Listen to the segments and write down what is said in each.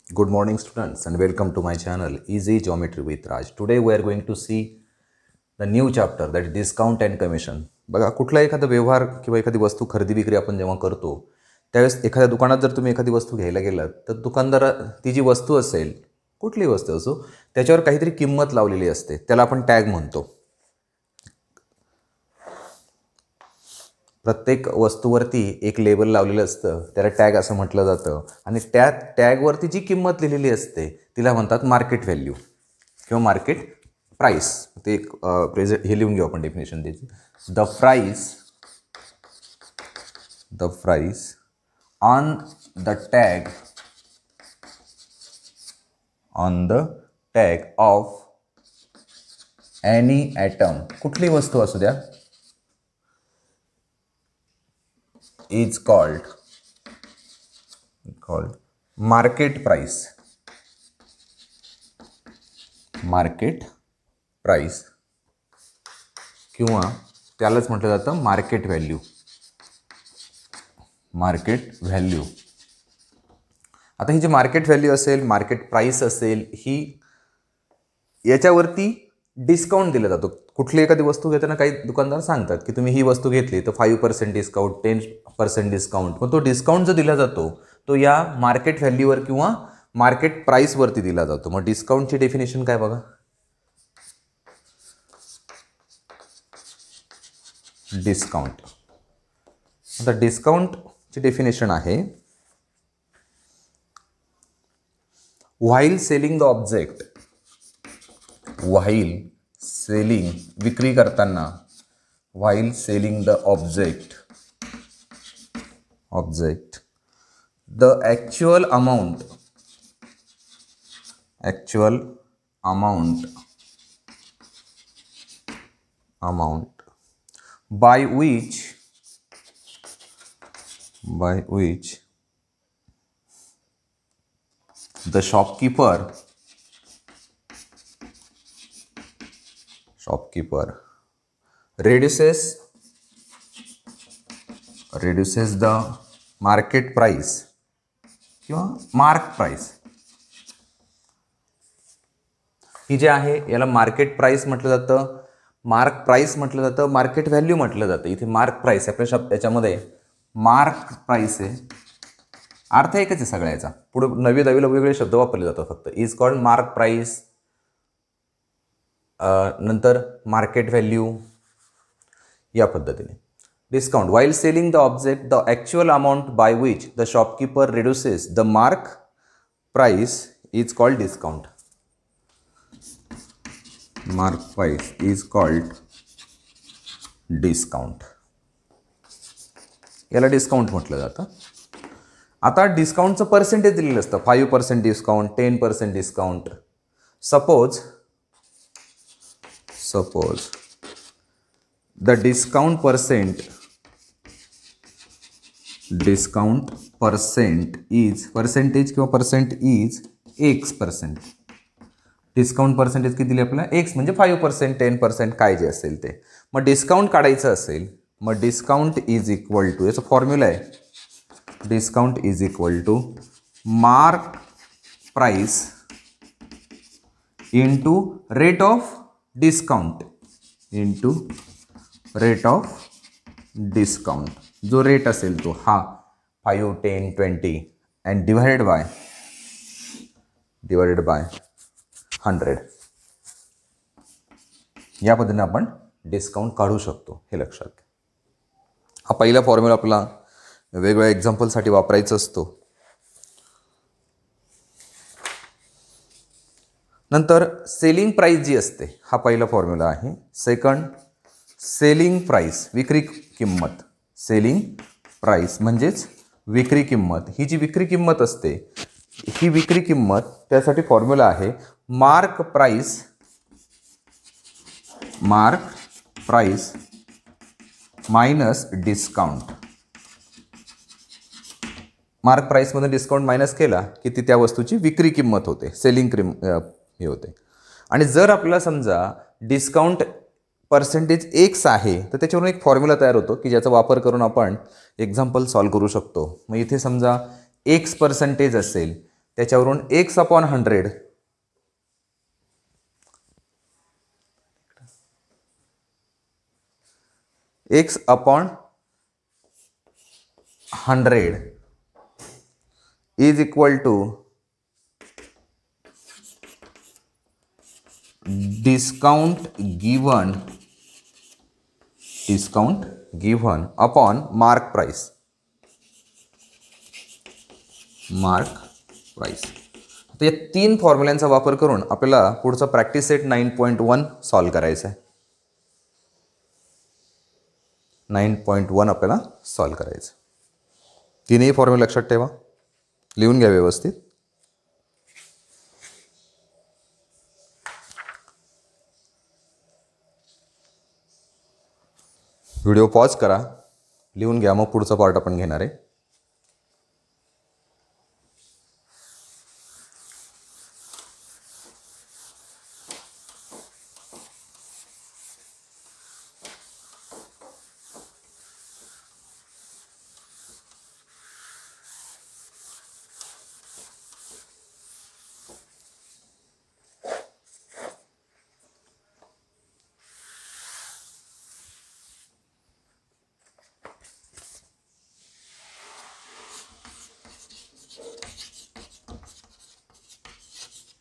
Good morning students and welcome to my channel Easy Geometry with Raj. Today we are going to see the new chapter, that is discount and commission. बघा, कुठला एखादा व्यवहार किंवा एखादी वस्तू खरेदी विक्री आपण जेव्हा करतो त्यावेळेस एखाद्या दुकानात जर तुम्ही एखादी वस्तू घ्यायला गेलात तर दुकानदार ती जी वस्तू असेल, कुठलीही वस्तू असो, त्याच्यावर काहीतरी किंमत लावलेली असते, त्याला आपण टॅग म्हणतो. प्रत्येक वस्तूवरती एक लेबल लावलेलं असतं, त्याला टॅग असं म्हटलं जातं. आणि त्या टॅगवरती जी किंमत लिहिलेली असते तिला म्हणतात मार्केट व्हॅल्यू किंवा मार्केट प्राइस. ते एक हे लिहून घेऊ आपण डेफिनेशन त्याची. The price on the tag of any item, कुठली वस्तू असू द्या, is called market price. किंवा त्यालाच म्हटलं जातं मार्केट व्हॅल्यू. आता ही जी मार्केट व्हॅल्यू असेल, मार्केट प्राइस असेल, ही याच्यावरती डिस्काउंट दिला जातो. कुठली एखादी वस्तू घेताना काही दुकानदार सांगतात की तुम्ही ही वस्तू घेतली तर 5% डिस्काउंट, 10% डिस्काउंट. पण तो डिस्काउंट जो दिला जातो तो या मार्केट व्हॅल्यूवर किंवा मार्केट प्राइसवरती दिला जातो. मग डिस्काउंटची डेफिनेशन काय बघा. आता डिस्काउंटची डेफिनेशन आहे, व्हाईल सेलिंग द ऑब्जेक्ट, विक्री करताना, while selling the object, the actual amount by which the shopkeeper reduces the market price किंवा मार्क प्राइस. ही जे आहे याला मार्केट प्राइस म्हटलं जातं, मार्क प्राइस म्हटलं जातं, मार्केट व्हॅल्यू म्हटलं जातं. इथे मार्क प्राइस आपल्या शब्द याच्यामध्ये मार्क प्राइस आहे, अर्थ एकच आहे सगळ्याचा. पुढे 9वी-10वीला वेगवेगळे शब्द वापरले जातात. फक्त इज कॉल्ड मार्क प्राइस, नंतर मार्केट व्हॅल्यू, या पद्धतीने. Discount, while selling the object the actual amount by which the shopkeeper reduces the mark price is called discount. Mark price is called discount. याला डिस्काउंट म्हटलं जातं. आता डिस्काउंटचं percentage दिलेलं असतं, 5% discount, 10% discount. Suppose the discount percent is X%. Discount percentage किती दिली आपल्याला? X म्हणजे 5%, 10% काय जे असेल ते. मग डिस्काउंट काढायचं असेल, मग डिस्काउंट इज इक्वल टू, याचा फॉर्म्युला आहे, discount is equal to mark price into rate of discount, जो रेट असेल तो हा 5, 10, 20 अँड डिवायडेड बाय 100. या पद्धतीने आपण डिस्काउंट काढू शकतो, हे लक्षात घ्या. हा पहिला फॉर्म्युला आपला वेगवेगळ्या एक्झाम्पलसाठी वापरायचा असतो. नंतर सेलिंग प्राइस जी असते, हा पहिला फॉर्म्युला आहे. सेकंड, सेलिंग प्राइस, विक्री किंमत. सेलिंग प्राइस म्हणजेच विक्री किंमत. ही जी विक्री किंमत असते, ही विक्री किंमत, त्यासाठी फॉर्म्युला आहे mark price minus discount. Mark प्राइसमध्ये डिस्काउंट मायनस केला की ती त्या वस्तूची विक्री किंमत होते, सेलिंग हे होते. आणि जर आपल्याला समजा डिस्काउंट पर्सेंटेज X आहे तर त्याच्यावरून एक फॉर्म्युला तयार होतो की ज्याचा वापर करून आपण एक्झाम्पल सॉल्व करू शकतो. मग इथे समजा X% असेल त्याच्यावरून x/100 x/100 is equal to discount given upon mark price. आता या 3 फॉर्म्युल्यांचा वापर करून आपल्याला पुढचा प्रॅक्टिस सेट 9.1 सॉल्व करायचा आहे. 9.1 आपल्याला सॉल्व करायचं. तीनही फॉर्म्युला लक्षात ठेवा, लिहून घ्या व्यवस्थित. व्हिडिओ पॉज करा, लिहून घ्या, मग पुढचा पार्ट आपण घेणार आहे.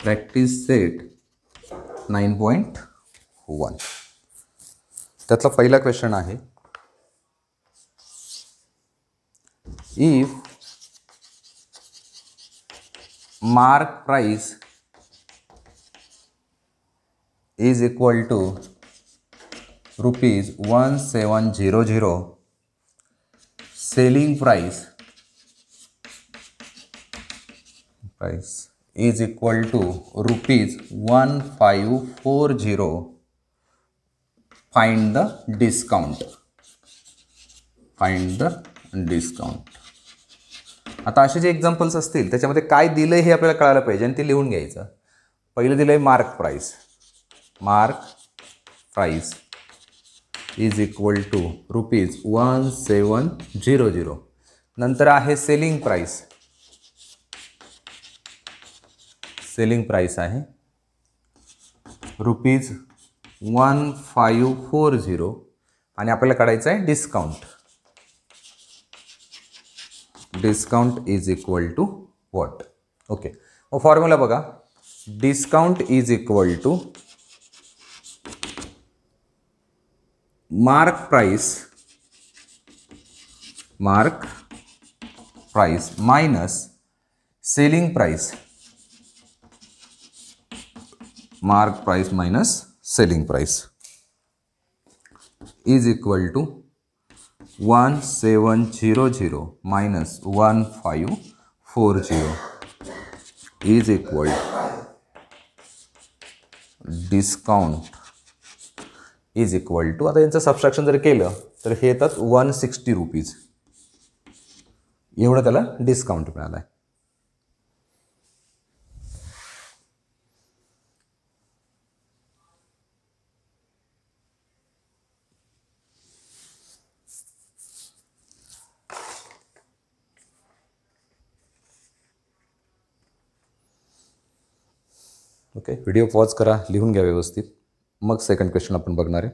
प्रॅक्टिस सेट 9.1 त्यातला पहिला क्वेश्चन आहे, if mark price is equal to ₹1700, selling price is equal to ₹1540, find the discount. आता असे जे एक्झाम्पल्स असतील त्याच्यामध्ये काय दिलंय हे आपल्याला कळायला पाहिजे आणि ते लिहून घ्यायचं. पहिलं दिलंय mark price is equal to ₹1700. नंतर आहे सेलिंग प्राइस आहे ₹1540 आणि आपल्याला काढायचं आहे discount is equal to what. Okay, मग फॉर्म्युला बघा. Discount is equal to mark price minus selling price. Mark price minus selling price is equal to 1700 minus 1540 is equal discount is equal to. आता यांचं subtraction जर केलं तर हे येतात ₹160. एवढं त्याला डिस्काउंट मिळालं आहे. ओके, व्हिडिओ पॉज करा, लिहून घ्या व्यवस्थित, मग सेकंड क्वेश्चन आपण बघणार आहे.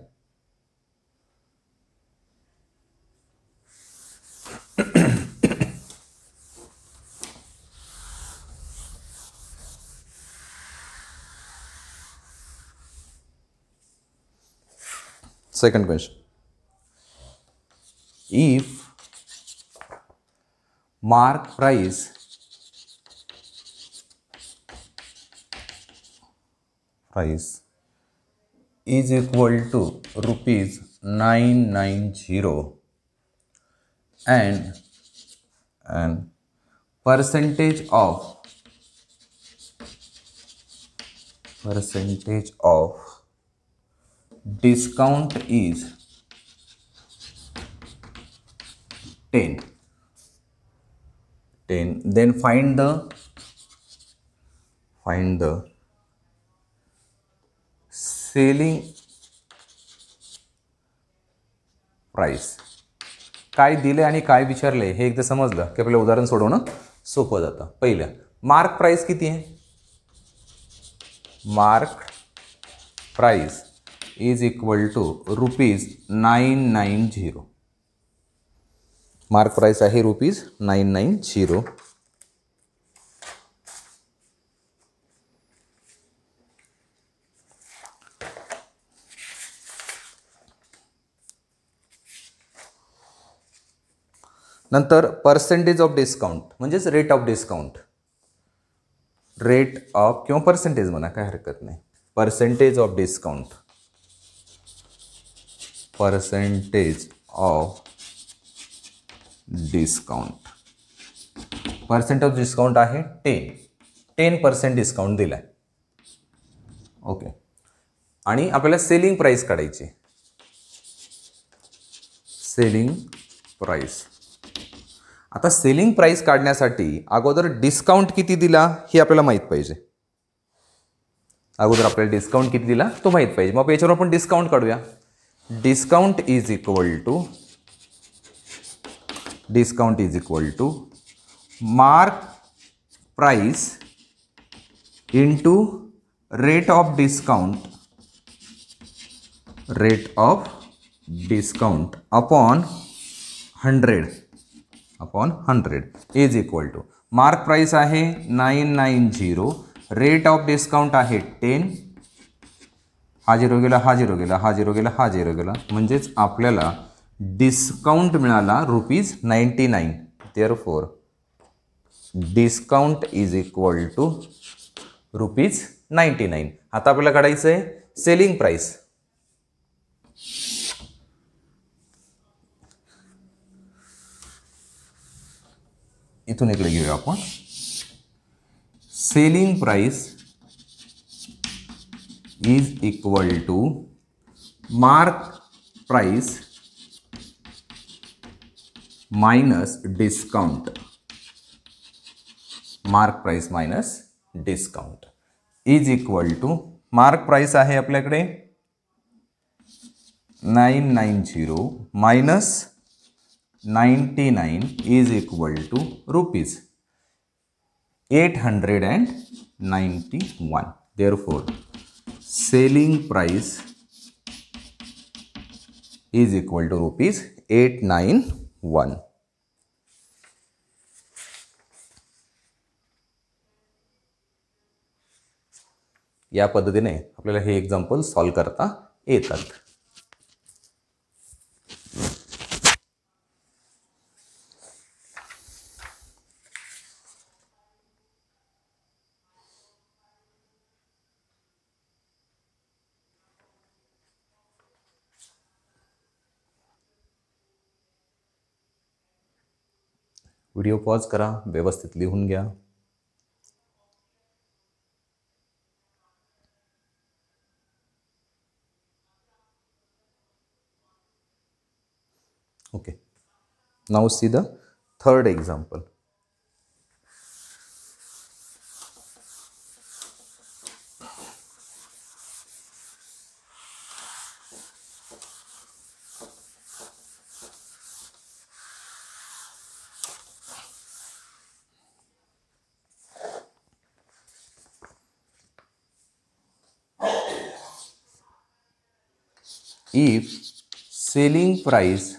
Second question, if mark price is equal to ₹990 and percentage of discount is 10. Then find the selling price. काय दिले आणि काय विचारले हे एकदा समजलं की आपल्याला उदाहरण सोडवणं सोपं जातं. पहिलं मार्क प्राइस किती आहे? Mark price is equal to ₹990. Mark price आहे ₹990. नंतर पर्सेंटेज ऑफ डिस्काउंट म्हणजेच rate of discount. Rate of किंवा पर्सेंटेज म्हणा, काय हरकत नाही. Percentage of discount. Percentage of discount. Percent of discount आहे 10% डिस्काउंट दिलाय. ओके. आणि आपल्याला सेलिंग प्राइस काढायची. Selling price. आता सेलिंग प्राइस काढण्यासाठी अगोदर डिस्काउंट किती दिला हे आपल्याला माहित पाहिजे. अगोदर आपल्याला डिस्काउंट किती दिला तो माहित पाहिजे. मग याच्यावर आपण डिस्काउंट काढूया. Discount is equal to mark price into rate of discount upon 100 is equal to mark price आहे 990, रेट ऑफ डिस्काउंट आहे 10. हा झिरो गेला, हा झिरो गेला, हा झिरो गेला, हा झिरो गेला, म्हणजेच आपल्याला डिस्काउंट मिळाला ₹99. Therefore discount is equal to ₹99. आता आपल्याला काढायचं आहे सेलिंग प्राइस. इथून इकडे घेऊया आपण. Selling price is equal to mark price minus discount. Mark price minus discount is equal to mark price आहे आपल्याकडे 990 minus 99 is equal to ₹891. Therefore selling price is equal to ₹891. या पद्धतीने आपल्याला हे एक्झाम्पल सॉल्व करता येतात. व्हिडिओ पॉज करा, व्यवस्थित लिहून घ्या. Okay. Now see the third example. If selling price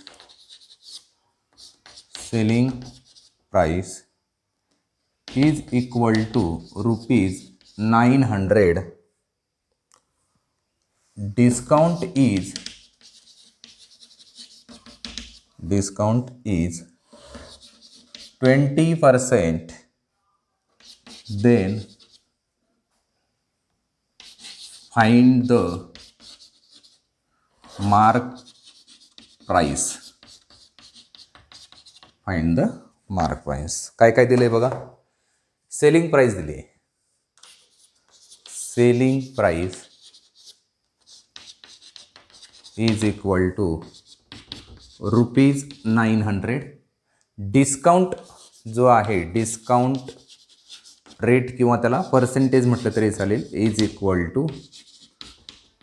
is equal to ₹900, discount is 20%, then find the mark price. Find the mark price. काय काय दिलंय बघा. सेलिंग प्राइस दिली. Selling price is equal to ₹900. Discount जो आहे, discount rate किंवा त्याला percentage म्हटलं तरी चालेल, is equal to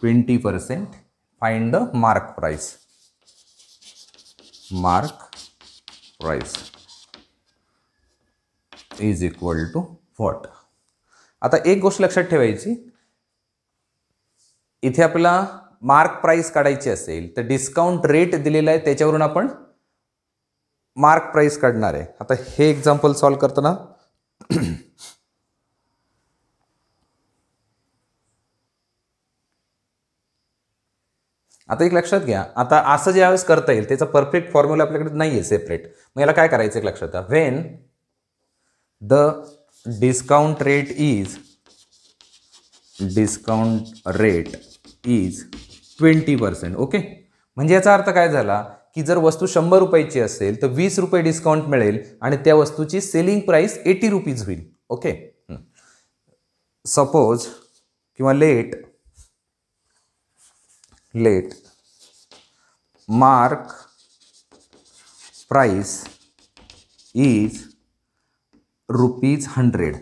20%. Find the mark price. Mark price is equal to what. आता एक गोष्ट लक्षात ठेवायची, इथे आपल्याला मार्क प्राइस काढायची असेल तर डिस्काउंट रेट दिलेला आहे त्याच्यावरून आपण मार्क प्राइस काढणार आहे. आता हे एक्झाम्पल सॉल्व्ह करताना आता एक लक्षात घ्या, आता असं ज्यावेळेस करता येईल त्याचा परफेक्ट फॉर्म्युला आपल्याकडे नाही आहे सेपरेट. मग याला काय करायचं एक लक्षात घ्या, when the discount rate is 20%. Okay, म्हणजे याचा अर्थ काय झाला की जर वस्तू 100 रुपयाची असेल तर 20 रुपये डिस्काउंट मिळेल आणि त्या वस्तूची सेलिंग प्राइस 80 रुपीज होईल. ओके, सपोज किंवा let mark price is ₹100.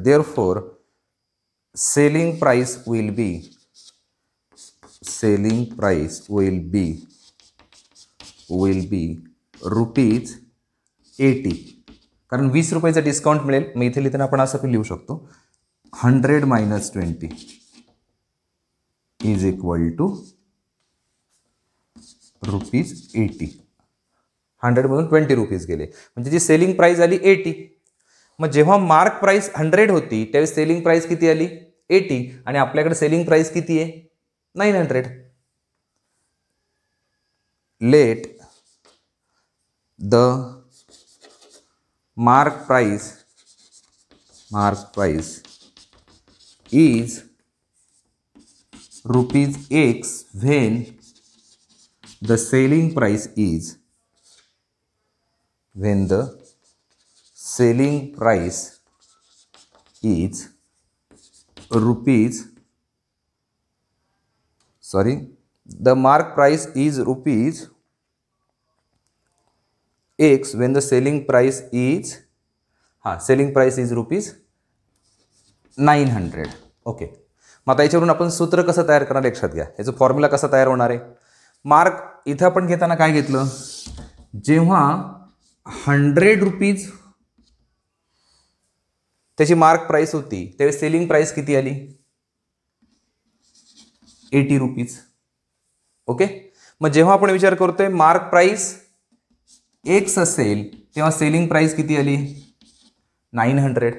Therefore, selling price will be ₹80. कारण 20 रुपयाचं डिस्काउंट मिळेल. मग इथे लिहिताना आपण असं पण लिहू शकतो, 100 - 20 इज इक्वल टू ₹80. 100 मधून 20 रुपीज गेले, म्हणजे जी सेलिंग प्राइस आली 80. मग जेव्हा मार्क प्राइस 100 होती त्यावेळेस सेलिंग प्राइस किती आली 80, आणि आपल्याकडे सेलिंग प्राइस किती आहे 900. Let the mark price is ₹X when the selling price is the mark price is ₹X when the selling price is ₹900. Okay, मग आता याच्यावरून आपण सूत्र कसं तयार करणार लक्षात घ्या. याचं फॉर्म्युला कसा तयार होणार आहे. मार्क इथं आपण घेताना काय घेतलं, जेव्हा 100 रुपीज त्याची मार्क प्राइस होती त्यावेळेस सेलिंग प्राइस किती आली 80 रुपीज. ओके, मग जेव्हा आपण विचार करतोय मार्क प्राइस X असेल तेव्हा सेलिंग प्राइस किती आली 900.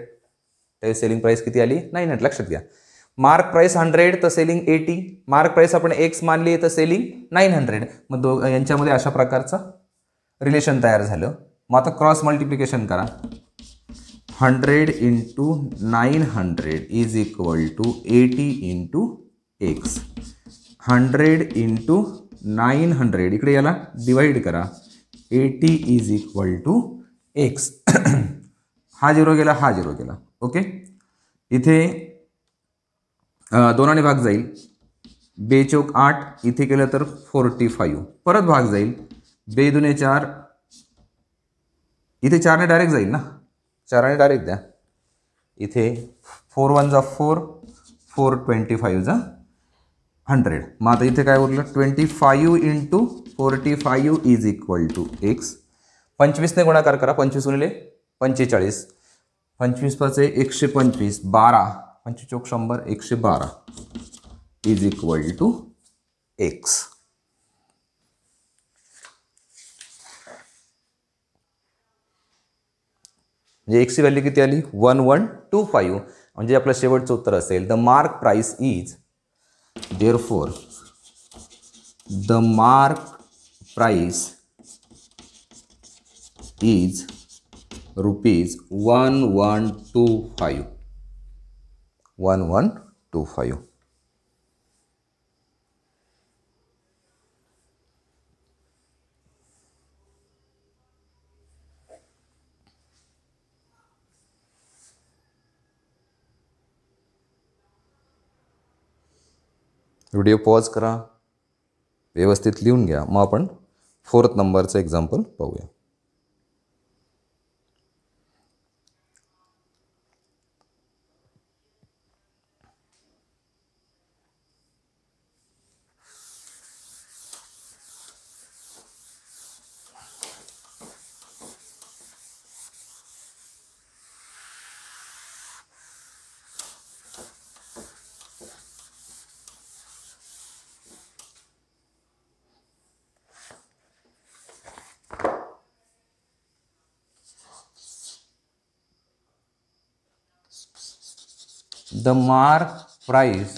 त्यावेळेस सेलिंग प्राइस किती आली 900. लक्षात घ्या, मार्क प्राइस 100 तर सेलिंग 80, मार्क प्राइस आपण X मानली तर सेलिंग 900. मग यांच्यामध्ये अशा प्रकारचं रिलेशन तयार झालं. मग आता क्रॉस मल्टिप्लिकेशन करा, 100 × 900 इज इक्वल टू 80 × X. 100 × 900 इकडे याला डिवाइड करा, 80 इज इक्वल टू X. हा 0 गेला, हा 0 गेला. ओके, इथे 2 भाग जाईल, 2 चौक 8, इथे केलं तर 45, परत भाग जाईल, 2 दुने 4, इथे 4 ने डायरेक्ट जाईल ना, 4 ने डायरेक्ट द्या. इथे 4 1 जा 4, 4 25 जा 100. मग आता इथे काय उरलं, 25 × 45 इज इक्वल टू X. 25 ने गुणाकार करा, 25 × 45, 25 × 5 = 125, 12, 25 चौक 100, 112 इज इक्वल टू X. म्हणजे X ची व्हॅल्यू किती आली 1125. म्हणजे आपलं शेवटचं उत्तर असेल, the mark price is, therefore the mark price is ₹1125. 1125. Video pause करा, व्यवस्थित लिहून घ्या. मग आपण 4th नंबरचं एक्झाम्पल पाहूया. the mark price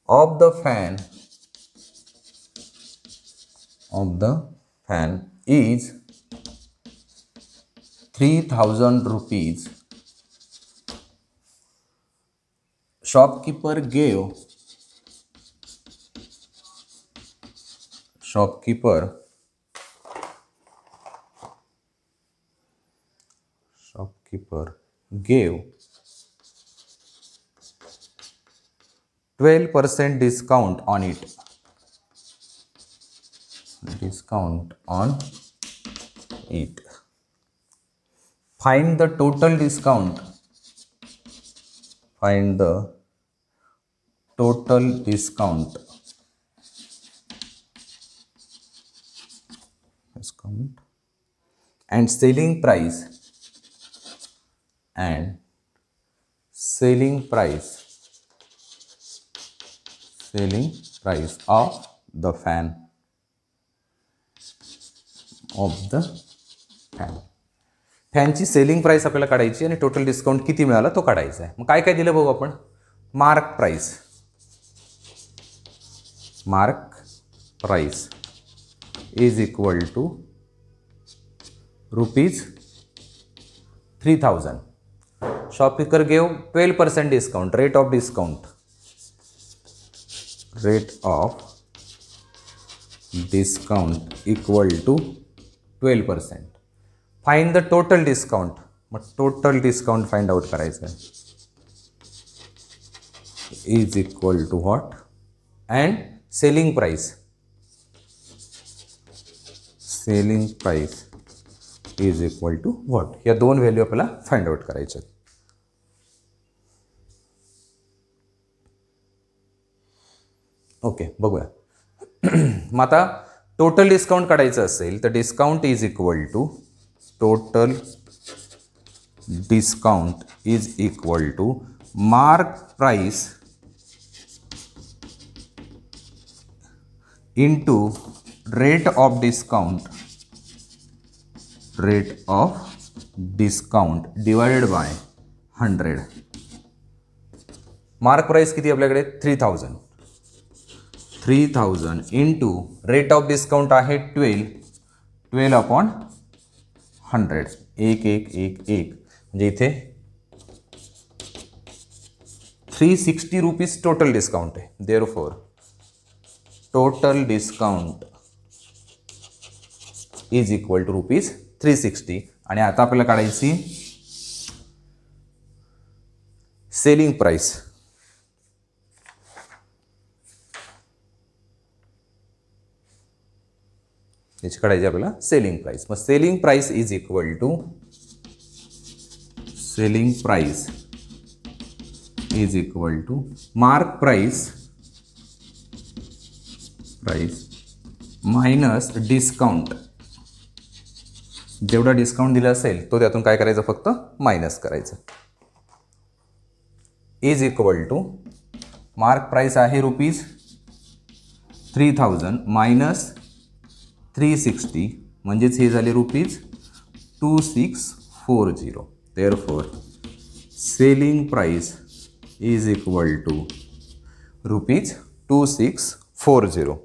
of the fan is 3000 rupees. Shopkeeper gave shopkeeper gave 12% discount on it. Find the total discount. And selling price of the fan. फॅनची selling price आपल्याला काढायची आणि टोटल डिस्काउंट किती मिळाला तो काढायचा आहे. मग काय काय दिलं बघू आपण. Mark price is equal to ₹3000. Shopkeeper gave 12% discount. Rate of discount equal to 12%. Find the total discount. मग टोटल डिस्काउंट फाइंड आउट करायचं आहे. Is equal to what. And selling price is equal to what. या दोन value आपल्याला find out करायच्या. Okay, बघूया. मग आता total discount काढायचं असेल तर discount is equal to mark price into rate of discount divided by 100. Mark price किती आपल्याकडे 3000 इंटू रेट ऑफ डिस्काउंट आहे 12/100. 1 म्हणजे इथे 360 रुपीज टोटल डिस्काउंट आहे. Therefore total discount is equal to ₹360. आणि आता आपल्याला काढायची सेलिंग प्राइस. याची काढायची आपल्याला सेलिंग प्राइस. मग selling price is equal to mark price minus discount. जेवढा डिस्काउंट दिला असेल तो त्यातून काय करायचं, फक्त मायनस करायचं. Is equal to mark price आहे ₹3000 मायनस 360 म्हणजेच हे झाले ₹2640. Therefore selling price is equal to ₹2640.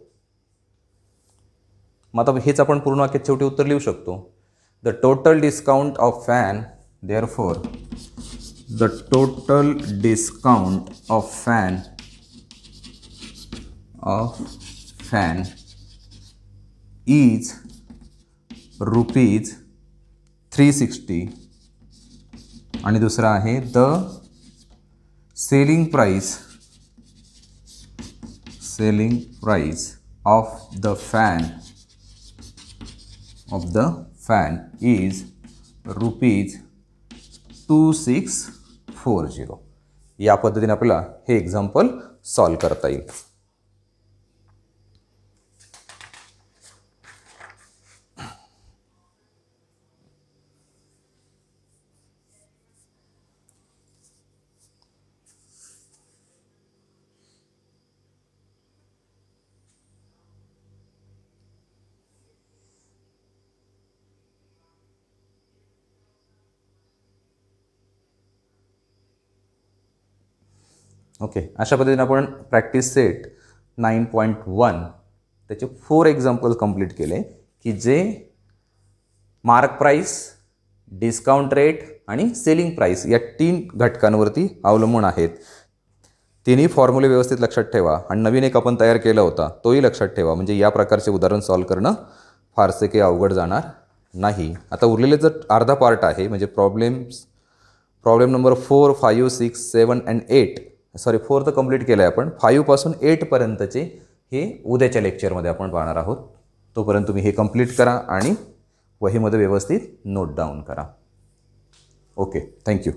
मग आता हेच आपण पूर्ण वाक्यात शेवटी उत्तर लिहू शकतो. The total discount of fan. Therefore the total discount of fan is ₹360. आणि दुसरा आहे the selling price of the fan is ₹2640. या पद्धतीने आपल्याला हे एक्झाम्पल सॉल्व करता येईल. ओके, अशा पद्धतीने आपण प्रॅक्टिस सेट 9.1 त्याचे 4 एक्झाम्पल्स कंप्लीट केले की जे मार्क प्राईस, डिस्काउंट रेट आणि सेलिंग प्राईस या 3 घटकांवरती अवलंबून आहेत. तिन्ही फॉर्म्युले व्यवस्थित लक्षात ठेवा आणि नवीन एक आपण तयार केला होता तोही लक्षात ठेवा, म्हणजे या प्रकारचे उदाहरण सॉल्व करणं फारसे काही अवघड जाणार नाही. आता उरलेले जर अर्धा पार्ट आहे म्हणजे प्रॉब्लेम नंबर 4, 5, 6, 7 अँड 8, सॉरी 4 तर कंप्लीट केलं आहे आपण, 5 पासून 8 पर्यंतचे हे उद्याच्या लेक्चरमध्ये आपण पाहणार आहोत. तोपर्यंत तुम्ही हे कंप्लीट करा आणि वहीमध्ये व्यवस्थित नोट डाऊन करा. Okay, thank you.